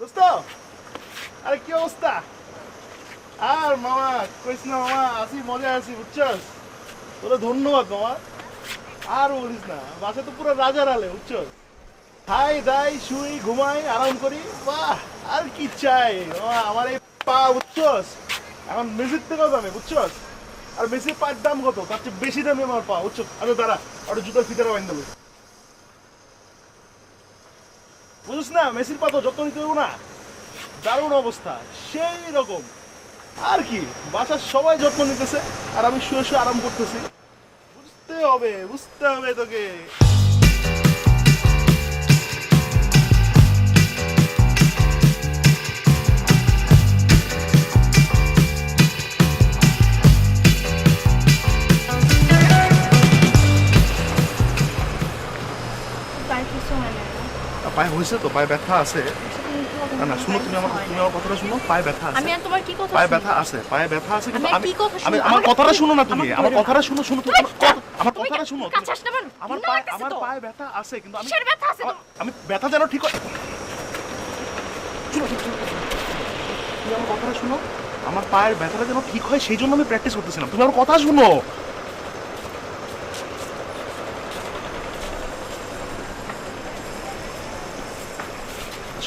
দোস্ত, আরে কি অবস্থা? আর মামা কইস না মামা, আসি মজা আছি বুঝছস। তোরা ধন্যবাদ মামা। আর বলিস না, বাসা তো পুরো রাজার আলে বুঝছস। খাই দাই শুই ঘুমাই আরাম করি, বাহ আর কি চাই মামা। আমার এই পা বুঝছস এখন মেসির থেকেও দামে বুঝছস। আর মেসির পায়ের দাম কত, তার চেয়ে বেশি দামে আমার পা বুঝছস। আরে দাঁড়া, আর জুতার ফিতারা বাইন দেবো বুঝছ না। মেসির পা তো যত্ন নিতে দেবো না, দারুণ অবস্থা সেই রকম। আর কি, বাসার সবাই যত্ন নিতেছে আর আমি শুয়ে শুয়ে আরাম করতেছি। বুঝতে হবে তোকে। পায়ে হয়েছে তো, পায়ে ব্যথা আছে। না না শুনো, তুমি আমার কথাটা শুনো। পায়ে ব্যথা আছে। আমি আর তোমার কি কথা? পায়ে ব্যথা আছে, পায়ে ব্যথা আছে, কিন্তু আমি কি কথা শুনবো? আমি আমার কথাটা শুনো না তুমি। আমার কথাটা শুনো, শুনো তুমি আমার কথাটা শুনো। আমার পায়ে ব্যথা আছে, কিন্তু আমি কিসের ব্যথা আছে? আমি ব্যথা যেন ঠিক হয়। শুনো, তুমি আমার কথাটা শুনো। আমার পায়ের ব্যথাটা যেন ঠিক হয় সেই জন্য আমি প্র্যাকটিস করতেছিলাম। তুমি আমার কথা শুনো।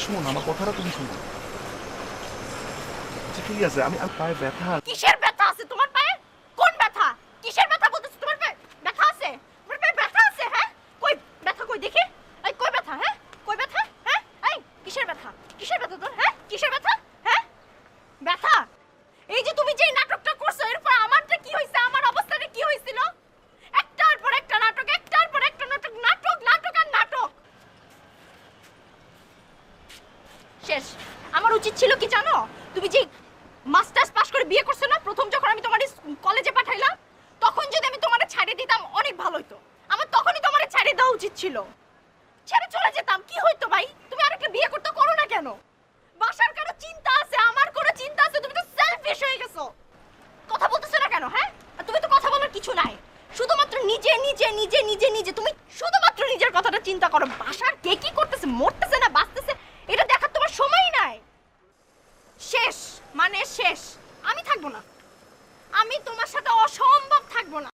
শুনুন, আমার কথাটা তুমি শুনো। আচ্ছা ঠিক আছে, আমি পায়ে ব্যথা। কিসের ব্যথা আছে তোমার পায়ে? কোন ব্যথা? কিসের ব্যথা বলতেছ? তোমার পায়ে ব্যথা আছে? তোমার পায়ে ব্যথা আছে? হ্যাঁ, কই ব্যথা, কই দেখি। এই কই ব্যথা? হ্যাঁ, কই ব্যথা? হ্যাঁ, এই কিসের ব্যথা? কিসের ব্যথা তোর? হ্যাঁ, কিসের ব্যথা? হ্যাঁ, ব্যথা। এই যে তুমি যেই নাটকটা করছো, এরপর আমারটা কি হইছে? আমার অবস্থাটা কি হইছিল? একটার পর একটা নাটক, একটার পর একটা নাটক, নাটক নাটক আর নাটক। শেষ। আমার উচিত ছিল কি জানো? তুমি যে মাস্টার্স পাশ করে বিয়ে করছো না, প্রথম যখন আমি তোমার কলেজে পাঠাইলাম, তখন যদি আমি তোমারে ছাড়ে দিতাম অনেক ভালো হতো। আমার তখনই তোমারে ছাড়ে দেওয়া উচিত ছিল। ছেড়ে চলে যেতাম, কি হইতো ভাই? তুমি আরেকটা বিয়ে করতে করো না কেন? বাসার কারো চিন্তা আছে, আমার কোনো চিন্তা আছে? তুমি তো সেলফিশ হয়ে গেছো। কথা বলতেছো না কেন? হ্যাঁ, আর তুমি তো কথা বলার কিছু নাই, শুধুমাত্র নিজে নিজে নিজে নিজে নিজে তুমি শুধুমাত্র নিজের কথাটা চিন্তা করো। বাসার কে কি করতেছে, মরতেছে না বাঁচতেছে, এটা দেখার তোমার সময়ই নাই। শেষ মানে শেষ। আমি থাকবো না, আমি তোমার সাথে অসম্ভব থাকবো না।